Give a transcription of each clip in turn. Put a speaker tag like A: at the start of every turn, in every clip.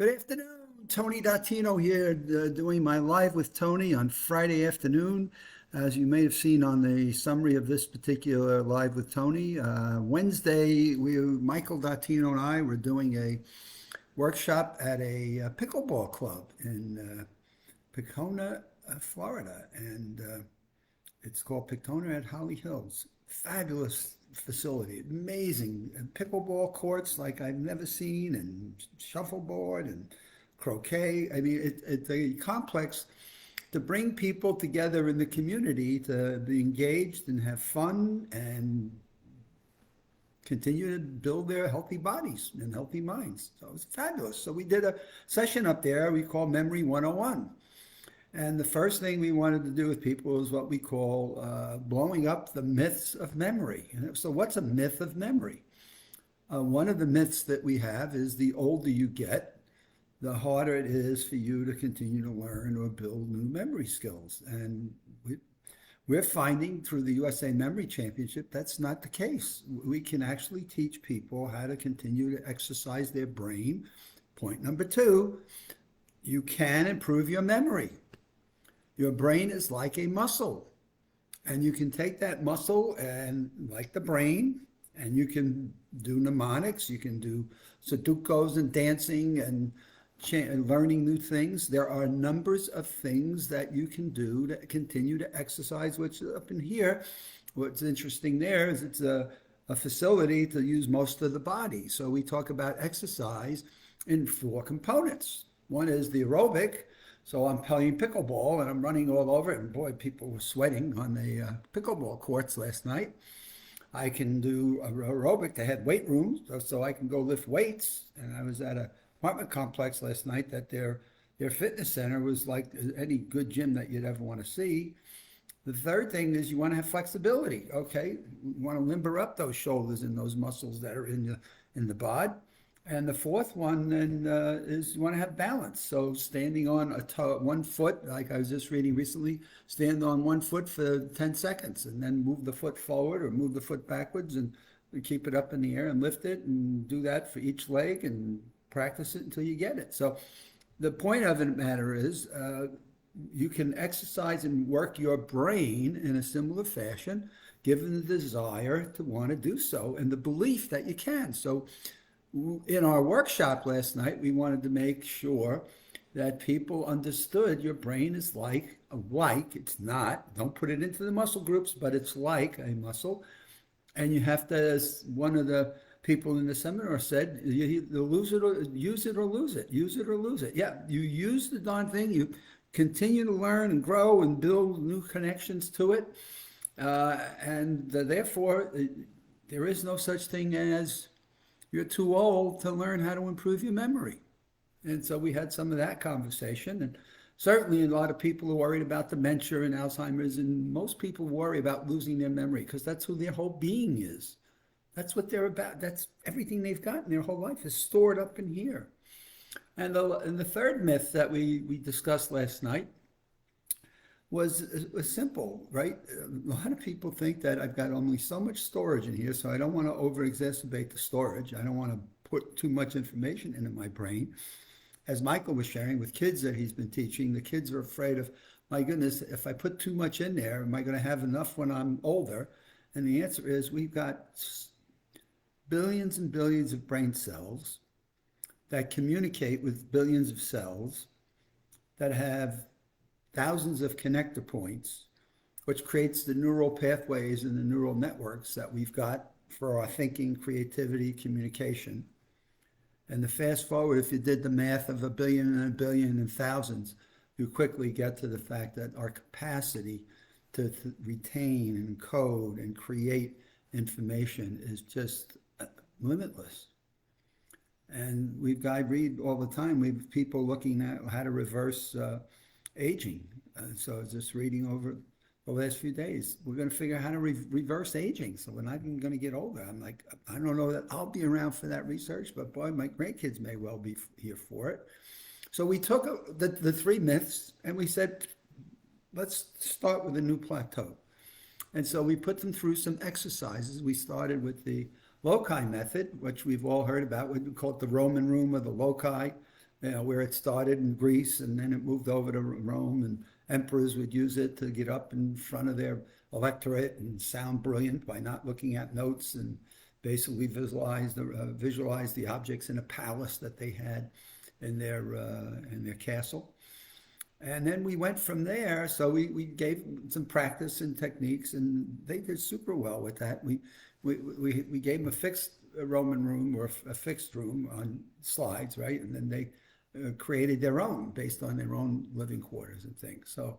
A: Good afternoon, Tony Dottino here, doing my Live with Tony on Friday afternoon. As you may have seen on the summary of this particular Live with Tony, Wednesday, Michael Dottino and I were doing a workshop at a pickleball club in Pecona, Florida, and it's called Pictona at Holly Hills. Fabulous facility, amazing pickleball courts like I've never seen, and shuffleboard and croquet. I mean, it's a complex to bring people together in the community to be engaged and have fun and continue to build their healthy bodies and healthy minds. So it was fabulous. So we did a session up there we call Memory 101. And the first thing we wanted to do with people is what we call blowing up the myths of memory. So what's a myth of memory? One of the myths that we have is the older you get, the harder it is for you to continue to learn or build new memory skills. And we're finding through the USA Memory Championship that's not the case. We can actually teach people how to continue to exercise their brain. Point number two, you can improve your memory. Your brain is like a muscle, and you can take that muscle and, like the brain, and you can do mnemonics, you can do Sudokus and dancing and learning new things. There are numbers of things that you can do to continue to exercise, which up in here, what's interesting there is it's a facility to use most of the body. So we talk about exercise in four components. One is the aerobic. So I'm playing pickleball and I'm running all over it. And boy, people were sweating on the pickleball courts last night. I can do aerobic. They had weight rooms, so I can go lift weights. And I was at an apartment complex last night that their fitness center was like any good gym that you'd ever want to see. The third thing is you want to have flexibility. Okay, you want to limber up those shoulders and those muscles that are in the bod. And the fourth one then is you want to have balance. So standing on one foot, like I was just reading recently, stand on one foot for 10 seconds and then move the foot forward or move the foot backwards and keep it up in the air and lift it and do that for each leg and practice it until you get it. So the point of the matter is you can exercise and work your brain in a similar fashion, given the desire to want to do so and the belief that you can. So in our workshop last night, we wanted to make sure that people understood your brain is it's not, don't put it into the muscle groups, but it's like a muscle. And you have to, as one of the people in the seminar said, you either use it or lose it, use it or lose it. Yeah, you use the darn thing, you continue to learn and grow and build new connections to it. And therefore, there is no such thing as you're too old to learn how to improve your memory. And so we had some of that conversation. And certainly a lot of people are worried about dementia and Alzheimer's, and most people worry about losing their memory because that's who their whole being is. That's what they're about. That's everything they've got in their whole life is stored up in here. And the third myth that we discussed last night was simple, right? A lot of people think that I've got only so much storage in here, so I don't want to over-exacerbate the storage. I don't want to put too much information into my brain. As Michael was sharing with kids that he's been teaching, the kids are afraid of, my goodness, if I put too much in there, am I going to have enough when I'm older? And the answer is we've got billions and billions of brain cells that communicate with billions of cells that have thousands of connector points, which creates the neural pathways and the neural networks that we've got for our thinking, creativity, communication. And the fast forward, if you did the math of a billion and a billion and thousands, you quickly get to the fact that our capacity to retain and code and create information is just limitless. And I read all the time, we have people looking at how to reverse aging. So I was just reading over the last few days. We're going to figure out how to reverse aging. So we're not even going to get older. I'm like, I don't know that I'll be around for that research, but boy, my grandkids may well be here for it. So we took the three myths and we said, let's start with a new plateau. And so we put them through some exercises. We started with the Locai Method, which we've all heard about. We call it the Roman room or the Locai. where it started in Greece and then it moved over to Rome, and emperors would use it to get up in front of their electorate and sound brilliant by not looking at notes, and basically visualize the objects in a palace that they had in their castle. And then we went from there. So we gave some practice and techniques, and they did super well with that. We gave them a fixed Roman room or a fixed room on slides, right? And then they created their own based on their own living quarters and things. So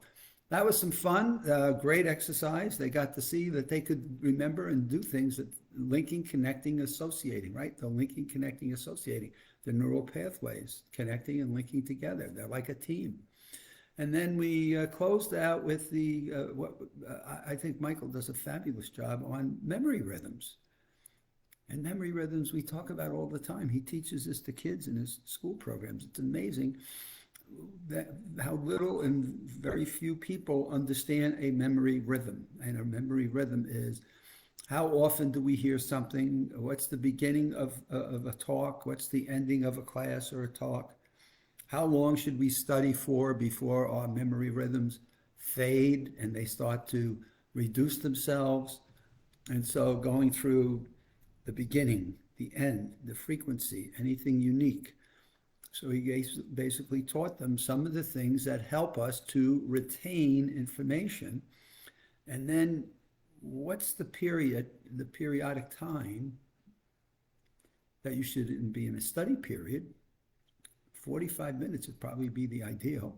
A: that was some fun, great exercise. They got to see that they could remember and do things that linking, connecting, associating, right? The linking, connecting, associating, the neural pathways, connecting and linking together. They're like a team. And then we closed out with I think Michael does a fabulous job on memory rhythms. And memory rhythms we talk about all the time. He teaches this to kids in his school programs. It's amazing how little and very few people understand a memory rhythm. And a memory rhythm is, how often do we hear something? What's the beginning of a talk? What's the ending of a class or a talk? How long should we study for before our memory rhythms fade and they start to reduce themselves? And so going through the beginning, the end, the frequency, anything unique. So he basically taught them some of the things that help us to retain information. And then what's the periodic time that you should be in a study period? 45 minutes would probably be the ideal.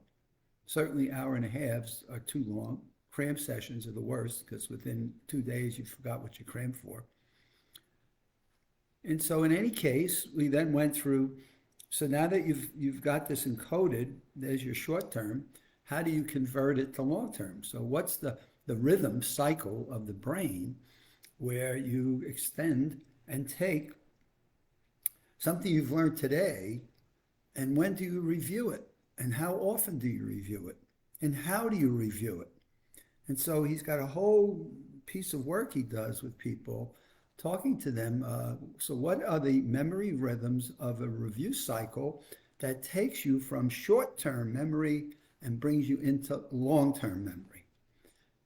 A: Certainly hour and a halves are too long. Cram sessions are the worst because within 2 days you forgot what you crammed for. And so in any case, we then went through, so now that you've got this encoded, there's your short term, how do you convert it to long term? So what's the rhythm cycle of the brain where you extend and take something you've learned today, and when do you review it? And how often do you review it? And how do you review it? And so he's got a whole piece of work he does with people, talking to them. So what are the memory rhythms of a review cycle that takes you from short-term memory and brings you into long-term memory?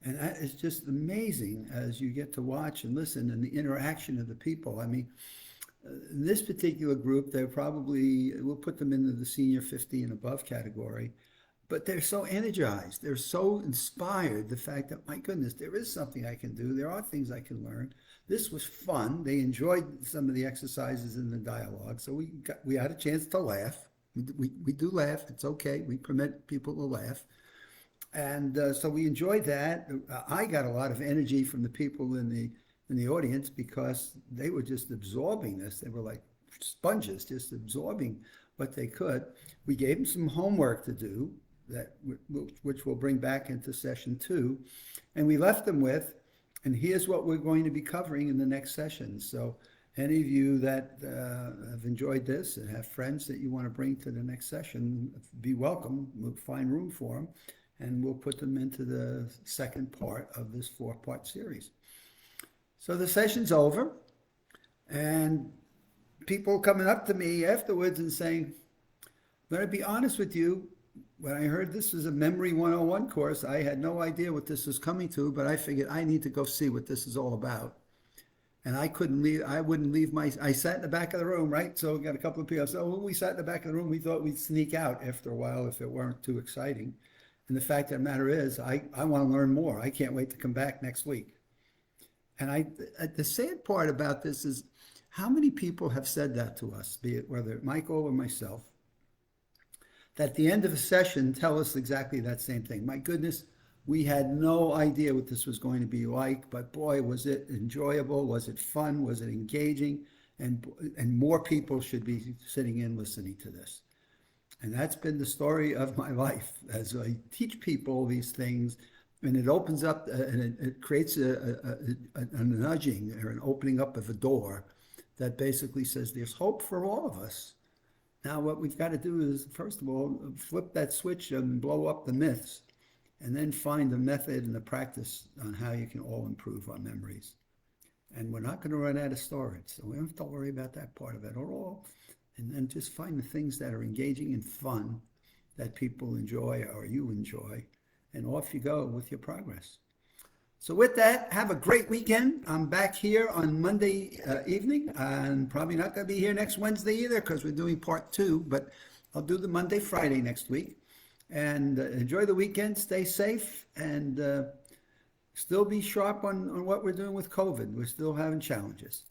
A: And that is just amazing as you get to watch and listen and the interaction of the people. I mean, in this particular group, they're probably, we'll put them into the senior 50 and above category, but they're so energized. They're so inspired. The fact that, my goodness, there is something I can do. There are things I can learn. This was fun. They enjoyed some of the exercises in the dialogue. So we had a chance to laugh. We do laugh. It's okay. We permit people to laugh. And so we enjoyed that. I got a lot of energy from the people in the audience because they were just absorbing this. They were like sponges, just absorbing what they could. We gave them some homework to do, which we'll bring back into session 2. And we left them with, and here's what we're going to be covering in the next session. So any of you that have enjoyed this and have friends that you want to bring to the next session, be welcome. We'll find room for them, and we'll put them into the second part of this 4-part series. So the session's over, and people coming up to me afterwards and saying, I'm going to be honest with you, when I heard this was a Memory 101 course, I had no idea what this was coming to, but I figured I need to go see what this is all about. And I wouldn't leave I sat in the back of the room, right? So we got a couple of people. So when we sat in the back of the room, we thought we'd sneak out after a while if it weren't too exciting. And the fact of the matter is, I want to learn more. I can't wait to come back next week. And the sad part about this is how many people have said that to us, be it whether Michael or myself, that at the end of a session tell us exactly that same thing. My goodness, we had no idea what this was going to be like, but boy, was it enjoyable, was it fun, was it engaging, and more people should be sitting in listening to this. And that's been the story of my life as I teach people these things. And it opens up and it creates a nudging or an opening up of a door that basically says there's hope for all of us. Now what we've got to do is, first of all, flip that switch and blow up the myths, and then find the method and the practice on how you can all improve our memories. And we're not going to run out of storage, so we don't have to worry about that part of it at all. and then just find the things that are engaging and fun that people enjoy or you enjoy, and off you go with your progress. So with that, have a great weekend. I'm back here on Monday evening, and probably not going to be here next Wednesday either because we're doing part 2, but I'll do the Monday, Friday next week. And enjoy the weekend, stay safe, and still be sharp on what we're doing with COVID. We're still having challenges.